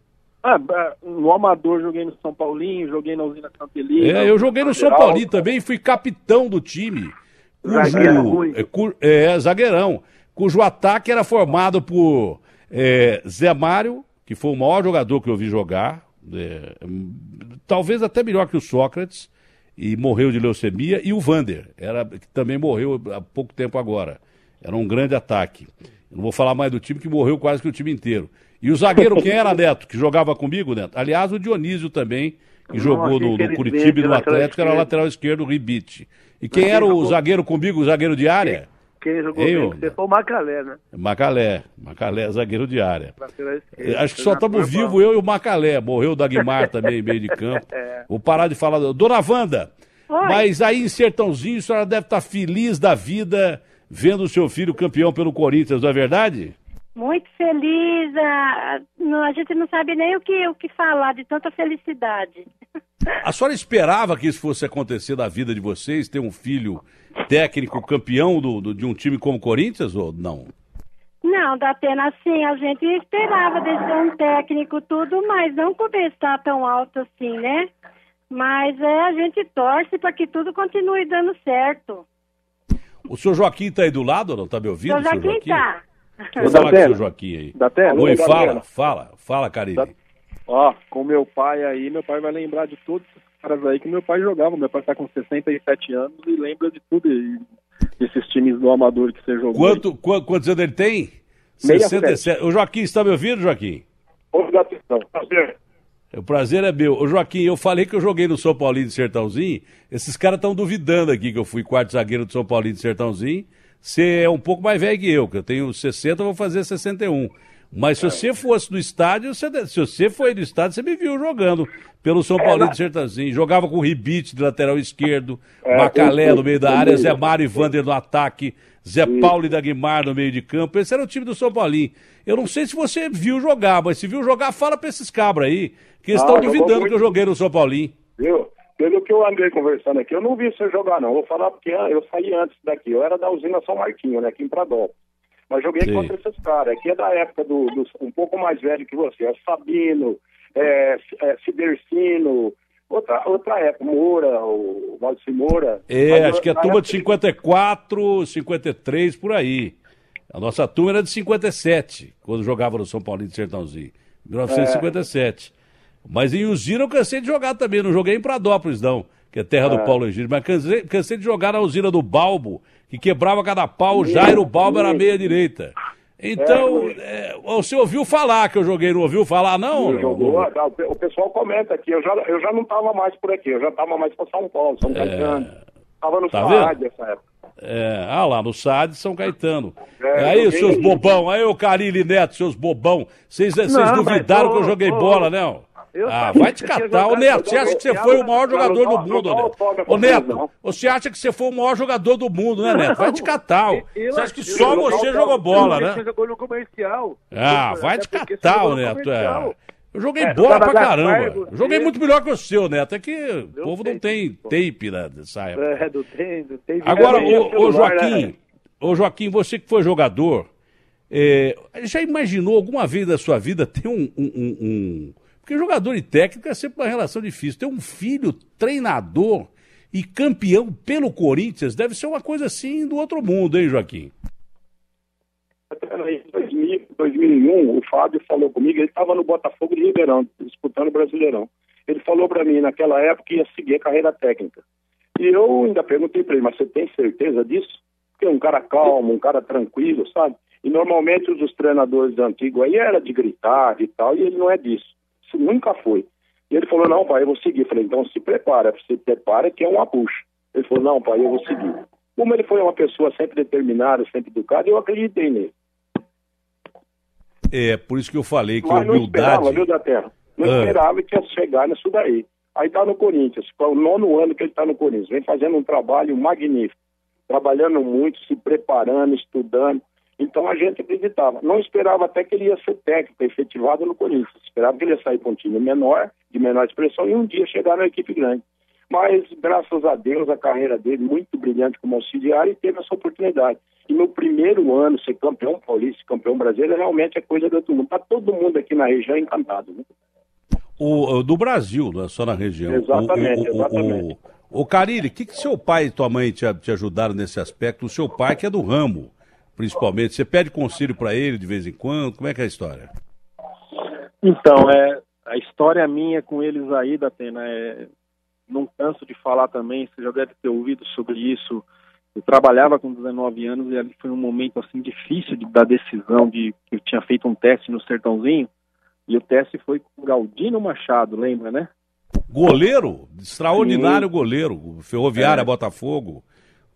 No Amador joguei no São Paulinho, joguei na Usina Santa Helena. Eu joguei no São Paulinho também e fui capitão do time. Zagueiro ruim. Zagueirão. Cujo ataque era formado por Zé Mário, que foi o maior jogador que eu vi jogar, talvez até melhor que o Sócrates, e morreu de leucemia, e o Vander, que também morreu há pouco tempo agora. Era um grande ataque. Eu não vou falar mais do time, que morreu quase que o time inteiro. E o zagueiro, quem era, Neto, que jogava comigo, Neto? Aliás, o Dionísio também, que jogou no Curitiba e no Atlético, era lateral esquerdo, o Ribite. E quem era o zagueiro comigo, o zagueiro de área? Quem jogou bem, você foi o Macalé, né? Macalé, zagueiro de área. Acho que só estamos vivos, eu e o Macalé. Morreu o Dagmar também, em meio de campo. Vou parar de falar. Dona Wanda, mas aí em Sertãozinho, a senhora deve estar feliz da vida vendo o seu filho campeão pelo Corinthians, não é verdade? Muito feliz. A gente não sabe nem o que falar de tanta felicidade. A senhora esperava que isso fosse acontecer na vida de vocês, ter um filho técnico campeão de um time como o Corinthians, ou não? Não, Datena, assim, a gente esperava de ser um técnico tudo, mas não começar tão alto assim, né? Mas a gente torce para que tudo continue dando certo. O senhor Joaquim está aí do lado ou não? Está me ouvindo, O Joaquim está. Vou falar com o senhor Joaquim aí. Oi, fala, Carilho. Com meu pai aí, meu pai vai lembrar de todos esses caras aí que meu pai jogava. Meu pai está com 67 anos e lembra de tudo desses times do Amador que você jogou. Quantos anos ele tem? 67. O Joaquim, está me ouvindo, Joaquim? O prazer é meu. Ô Joaquim, eu falei que eu joguei no São Paulinho de Sertãozinho. Esses caras estão duvidando aqui que eu fui quarto zagueiro do São Paulinho de Sertãozinho. Você é um pouco mais velho que eu tenho 60, vou fazer 61. Mas se você fosse do estádio, se você foi do estádio, você me viu jogando pelo São Paulinho de Sertãozinho. Jogava com o Ribite de lateral esquerdo, Macalé no meio da área, Zé Mário e Vander no ataque, Zé Paulo e Dagmar no meio de campo. Esse era o time do São Paulinho. Eu não sei se você viu jogar, mas se viu jogar, fala pra esses cabras aí, que eles estão duvidando que eu joguei no São Paulinho. Viu? Pelo que eu andei conversando aqui, eu não vi você jogar, não. Vou falar porque eu saí antes daqui. Eu era da usina São Martinho, né, aqui em Pradópolis. Mas joguei contra esses caras. Aqui é da época dos um pouco mais velho que você. É Sabino, Cidercino, outra época, Moura, o Valdeci Moura. Acho que é a turma de 54, 53, por aí. A nossa turma era de 57, quando jogava no São Paulinho de Sertãozinho. 1957. Mas em Usina eu cansei de jogar também. Não joguei em Pradópolis, não, que é terra do Paulo Egídio. Mas cansei de jogar na usina do Balbo, que quebrava cada pau. O Jairo Balbo era meia-direita. Então, você ouviu falar que eu joguei, não ouviu falar, não? O pessoal comenta aqui. Eu já não estava mais por aqui. Eu já estava mais para São Paulo, São Caetano. Estava no SAAD nessa época. Lá no SAAD, São Caetano. Aí, seus bobão, aí o Carilho e Neto, seus bobão. Vocês duvidaram que eu joguei bola, não? Vai te catar. Ô, Neto, você acha que você foi o maior jogador do mundo, Neto? Ô, Neto, você acha que você foi o maior jogador do mundo, né, Neto? Vai te catar. Você acha que só você jogou bola, né? Você jogou no comercial. Vai te catar, Neto. Eu joguei bola pra caramba. Eu joguei muito melhor que o seu, Neto. É que o povo não tem tape nessa época. Não tem. Agora, ô Joaquim, você que foi jogador, já imaginou alguma vez da sua vida ter Porque jogador e técnico é sempre uma relação difícil. Ter um filho treinador e campeão pelo Corinthians deve ser uma coisa assim do outro mundo, hein, Joaquim? Em 2001, o Fábio falou comigo, ele estava no Botafogo de Ribeirão, disputando o Brasileirão. Ele falou para mim, naquela época, que ia seguir a carreira técnica. E eu ainda perguntei para ele, mas você tem certeza disso? Porque é um cara calmo, um cara tranquilo, sabe? E normalmente os treinadores antigos aí era de gritar e tal, e ele não é disso. Isso nunca foi. E ele falou, não, pai, eu vou seguir. Eu falei, então se prepara que é uma bucha. Ele falou, não, pai, eu vou seguir. Como ele foi uma pessoa sempre determinada, sempre educada, eu acreditei nele. Por isso que eu falei que mas a humildade... Não esperava, viu, da Terra? Não esperava que ia chegar nisso daí. Aí tá no Corinthians, foi o 9º ano que ele tá no Corinthians. Vem fazendo um trabalho magnífico. Trabalhando muito, se preparando, estudando. Então a gente acreditava. Não esperava até que ele ia ser técnico, efetivado no Corinthians. Esperava que ele ia sair com um time menor, de menor expressão, e um dia chegar na equipe grande. Mas, graças a Deus, a carreira dele, muito brilhante como auxiliar, e teve essa oportunidade. E no primeiro ano, ser campeão paulista, campeão brasileiro, realmente é coisa do outro mundo. Está todo mundo aqui na região encantado, né? Do Brasil, não é só na região. Exatamente. Ô Carilli, o que seu pai e tua mãe te ajudaram nesse aspecto? O seu pai que é do ramo, principalmente. Você pede conselho para ele de vez em quando? Como é que é a história? Então, a história minha com eles aí, Datena, não canso de falar também, você já deve ter ouvido sobre isso. Eu trabalhava com 19 anos e ali foi um momento assim difícil da decisão que eu tinha feito um teste no Sertãozinho, e o teste foi com o Galdino Machado, lembra, né? Goleiro, extraordinário. Sim. Goleiro, Ferroviária, Botafogo,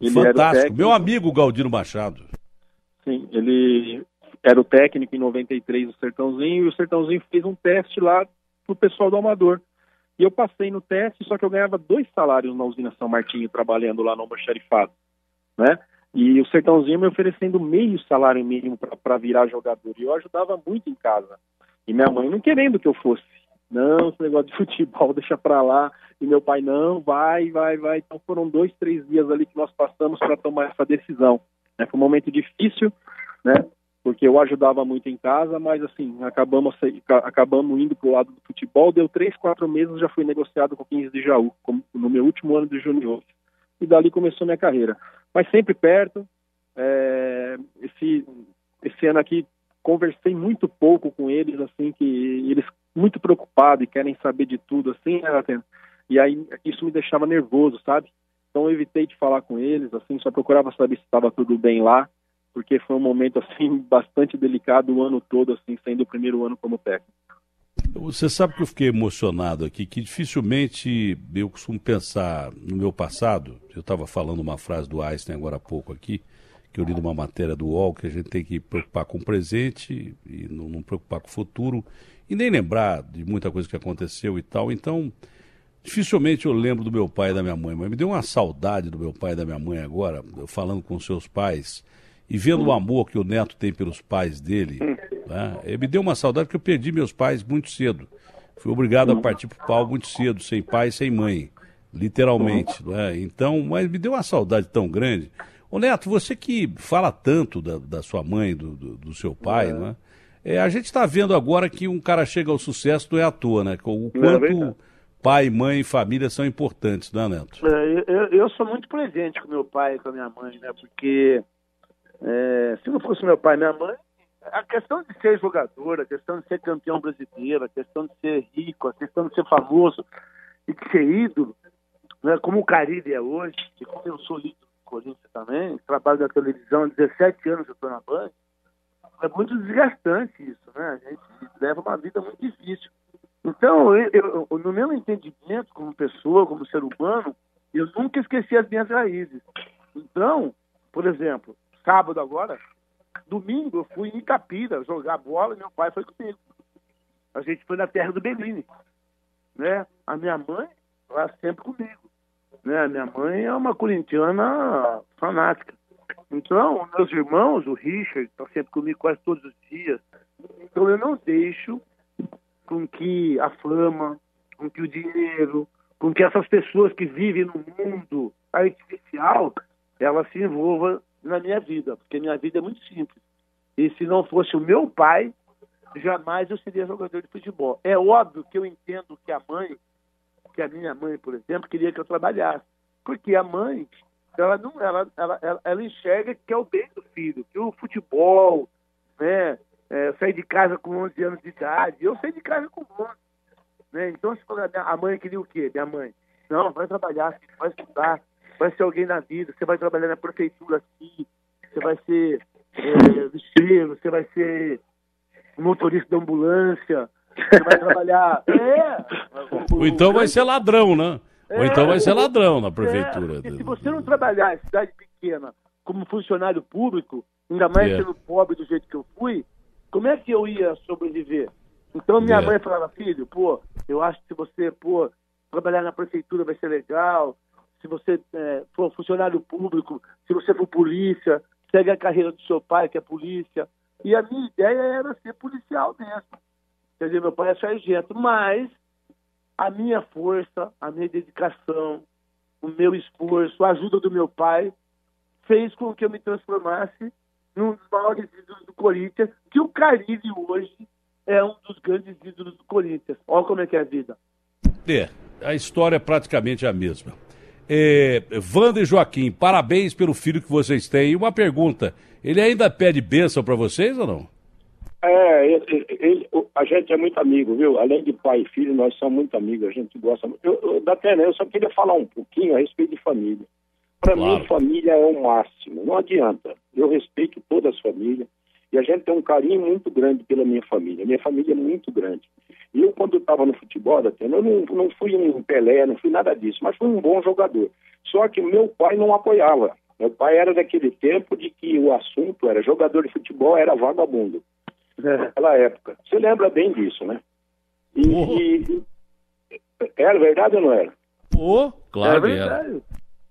ele fantástico, meu amigo Galdino Machado. Sim, ele era o técnico em 93 do Sertãozinho, e o Sertãozinho fez um teste lá pro pessoal do Amador. E eu passei no teste, só que eu ganhava 2 salários na usina São Martinho, trabalhando lá no almoxarifado, né? E o Sertãozinho me oferecendo meio salário mínimo para virar jogador. E eu ajudava muito em casa. E minha mãe não querendo que eu fosse. Não, esse negócio de futebol, deixa pra lá. E meu pai, não, vai. Então foram 2, 3 dias ali que nós passamos para tomar essa decisão. Foi um momento difícil, né? Porque eu ajudava muito em casa, mas assim, acabamos indo pro lado do futebol. Deu 3, 4 meses, já fui negociado com o 15 de Jaú, no meu último ano de junior. E dali começou minha carreira. Mas sempre perto. Esse ano aqui, conversei muito pouco com eles, assim, que eles muito preocupados e querem saber de tudo, assim, né, e aí isso me deixava nervoso, sabe? Então eu evitei de falar com eles, assim, só procurava saber se estava tudo bem lá, porque foi um momento, assim, bastante delicado o ano todo, assim, sendo o primeiro ano como técnico. Você sabe que eu fiquei emocionado aqui, que dificilmente eu costumo pensar no meu passado. Eu estava falando uma frase do Einstein agora há pouco aqui, que eu li numa matéria do UOL, que a gente tem que preocupar com o presente e não preocupar com o futuro, e nem lembrar de muita coisa que aconteceu e tal. Então, dificilmente eu lembro do meu pai e da minha mãe, mas me deu uma saudade do meu pai e da minha mãe agora, eu falando com seus pais, e vendo o amor que o neto tem pelos pais dele, né? Me deu uma saudade porque eu perdi meus pais muito cedo. Fui obrigado a partir para o pau muito cedo, sem pai e sem mãe, literalmente. Né? Então, mas me deu uma saudade tão grande. Ô Neto, você que fala tanto da sua mãe, do seu pai, né? A gente está vendo agora que um cara chega ao sucesso não é à toa, né? O quanto pai, mãe e família são importantes, não é, Neto? Eu sou muito presente com meu pai e com a minha mãe, né? Porque se não fosse meu pai e minha mãe, a questão de ser jogador, a questão de ser campeão brasileiro, a questão de ser rico, a questão de ser famoso e de ser ídolo, né? Como o Carilli é hoje, e como eu sou ídolo do Corinthians também, trabalho na televisão há 17 anos, eu estou na Band, é muito desgastante isso, né? A gente leva uma vida muito difícil. Então, eu, no meu entendimento como pessoa, como ser humano, eu nunca esqueci as minhas raízes. Então, por exemplo, sábado agora, domingo eu fui em Itapira jogar bola e meu pai foi comigo. A gente foi na terra do Bellini. né? A minha mãe lá sempre comigo, né? A minha mãe é uma corintiana fanática. Então, meus irmãos, o Richard, está sempre comigo quase todos os dias. Então, eu não deixo com que a fama, com que o dinheiro, com que essas pessoas que vivem no mundo artificial, elas se envolvam na minha vida, porque minha vida é muito simples. E se não fosse o meu pai, jamais eu seria jogador de futebol. É óbvio que eu entendo que a minha mãe, por exemplo, queria que eu trabalhasse. Porque a mãe, ela enxerga que é o bem do filho, que o futebol, né? Eu saí de casa com 11 anos de idade, eu saí de casa com 11. Né? Então, se a mãe queria o quê? Minha mãe, não, vai trabalhar, vai estudar, vai ser alguém na vida, você vai trabalhar na prefeitura aqui, você vai ser lixeiro, você vai ser motorista de ambulância, você vai trabalhar... Ou então vai ser ladrão, né? Ou então vai ser ladrão na prefeitura. Se você não trabalhar em cidade pequena como funcionário público, ainda mais sendo pobre do jeito que eu fui, como é que eu ia sobreviver? Então minha mãe falava, filho, eu acho que se você trabalhar na prefeitura vai ser legal, se você for funcionário público, se você for polícia, segue a carreira do seu pai, que é polícia. E a minha ideia era ser policial mesmo. Quer dizer, meu pai é sargento, mas a minha força, a minha dedicação, o meu esforço, a ajuda do meu pai, fez com que eu me transformasse num dos maiores ídolos do Corinthians, que o Carille hoje é um dos grandes ídolos do Corinthians. Olha como é que é a vida. A história é praticamente a mesma. Wanda e Joaquim, parabéns pelo filho que vocês têm. E uma pergunta, ele ainda pede bênção para vocês ou não? A gente é muito amigo, viu? Além de pai e filho, nós somos muito amigos, a gente gosta muito. Eu só queria falar um pouquinho a respeito de família. Para mim, família é o máximo, não adianta. Eu respeito todas as famílias e a gente tem um carinho muito grande pela minha família. Minha família é muito grande. E eu, quando estava no futebol, eu não fui um Pelé, não fui nada disso, mas fui um bom jogador. Só que meu pai não apoiava. Meu pai era daquele tempo de que o assunto era jogador de futebol, era vagabundo. Naquela época. Você lembra bem disso, né? Era verdade ou não era? Claro que era.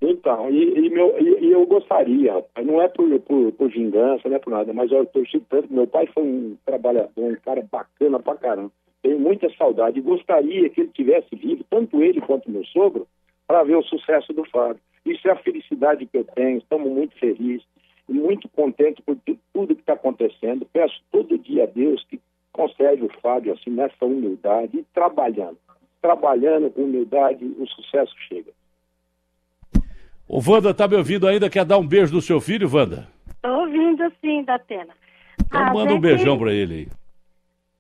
Então, eu gostaria, não é por vingança, não é por nada, mas eu torci tanto. Meu pai foi um trabalhador, um cara bacana pra caramba. Tenho muita saudade. Gostaria que ele tivesse vivo, tanto ele quanto meu sogro, para ver o sucesso do Fábio. Isso é a felicidade que eu tenho. Estamos muito felizes e muito contentes por tudo que está acontecendo. Peço todo dia a Deus que conserve o Fábio assim, nessa humildade e trabalhando com humildade, o sucesso chega. Ô, Wanda, tá me ouvindo ainda? Quer dar um beijo do seu filho, Wanda? Tô ouvindo sim, Datena. Então manda um beijão pra ele aí.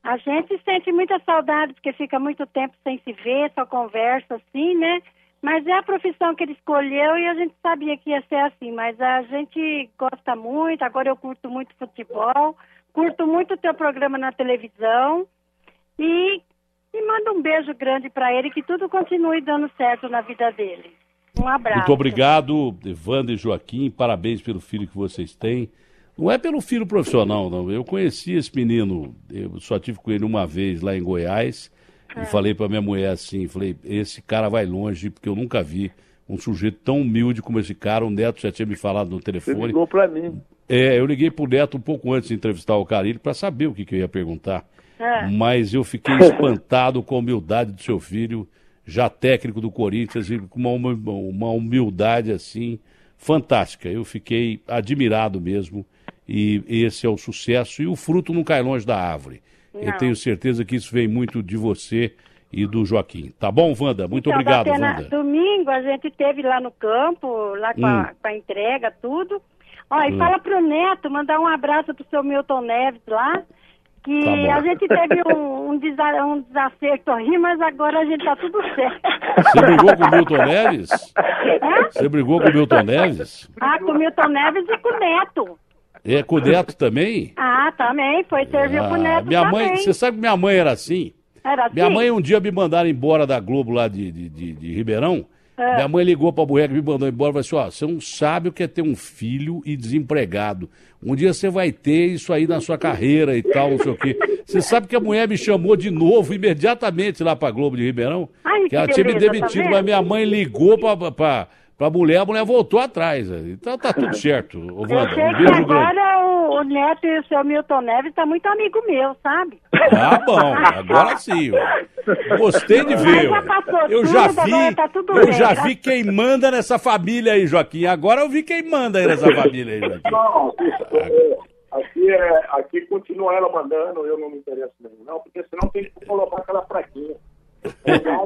A gente sente muita saudade, porque fica muito tempo sem se ver, só conversa assim, né? Mas é a profissão que ele escolheu e a gente sabia que ia ser assim. Mas a gente gosta muito, agora eu curto muito futebol, curto muito o teu programa na televisão e manda um beijo grande pra ele, que tudo continue dando certo na vida dele. Um abraço. Muito obrigado, Wanda e Joaquim, parabéns pelo filho que vocês têm. Não é pelo filho profissional, não. Eu conheci esse menino, eu só tive com ele uma vez lá em Goiás e falei pra minha mulher assim, esse cara vai longe, porque eu nunca vi um sujeito tão humilde como esse cara. O Neto já tinha me falado no telefone. Você ligou pra mim. Eu liguei pro Neto um pouco antes de entrevistar o Carille para saber o que eu ia perguntar. Mas eu fiquei espantado com a humildade do seu filho, já técnico do Corinthians, e com uma humildade assim fantástica. Eu fiquei admirado mesmo, e esse é o sucesso, e o fruto não cai longe da árvore. Não. Eu tenho certeza que isso vem muito de você e do Joaquim. Tá bom, Wanda? Muito obrigado, Wanda. Domingo a gente esteve lá no campo, lá com a entrega, tudo. E fala pro Neto, mandar um abraço pro seu Milton Neves lá, que a gente teve um desacerto aí, mas agora a gente tá tudo certo. Você brigou com o Milton Neves? Você brigou com o Milton Neves? Com o Milton Neves e com o Neto. Com o Neto também? Também, foi servir pro Neto minha também. Mãe, você sabe que minha mãe era assim? Era assim? Minha mãe um dia me mandaram embora da Globo lá de Ribeirão, Minha mãe ligou pra mulher que me mandou embora e falou assim, ó, você não sabe o que é ter um filho e desempregado. Um dia você vai ter isso aí na sua carreira e tal, não sei o quê. Você sabe que a mulher me chamou de novo, imediatamente, lá pra Globo de Ribeirão, Ai, que ela tinha me demitido, mas minha mãe ligou pra mulher, a mulher voltou atrás. Então tá tudo certo, ô Wanda. Eu sei Um que beijo grande. agora o Neto e o seu Milton Neves tá muito amigo meu, sabe? Ah, bom, agora sim. Ó. Gostei de ver. já passou Eu já tudo, vi, agora tá tudo eu bem, já tá? vi quem manda nessa família aí, Joaquim. Agora eu vi quem manda aí nessa família aí, Joaquim. Não, aqui continua ela mandando, eu não me interesso mesmo, não, porque senão tem que colocar aquela fraquinha.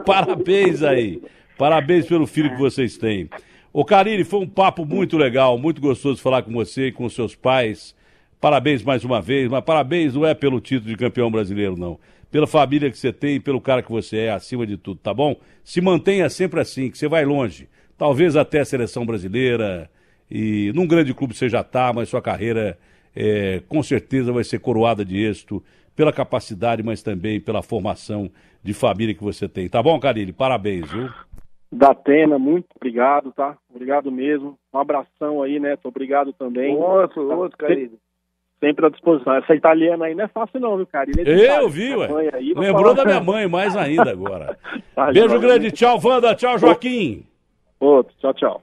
Parabéns aí. Parabéns pelo filho que vocês têm. Ô, Carille, foi um papo muito legal, muito gostoso falar com você e com seus pais. Parabéns mais uma vez, mas parabéns não é pelo título de campeão brasileiro, não. Pela família que você tem e pelo cara que você é, acima de tudo, tá bom? Se mantenha sempre assim, que você vai longe. Talvez até a seleção brasileira e num grande clube você já tá, mas sua carreira com certeza vai ser coroada de êxito pela capacidade, mas também pela formação de família que você tem. Tá bom, Carille? Parabéns, viu? Datena, muito obrigado, tá? Obrigado mesmo. Um abração aí, Neto. Obrigado também. Outro, Carille. Sempre à disposição. Essa italiana aí não é fácil não, viu, cara? Eu vi, ué. Lembrou da minha mãe mais ainda agora. Valeu, Beijo valeu. grande. Tchau, Wanda. Tchau, Joaquim. Outro. Tchau, tchau.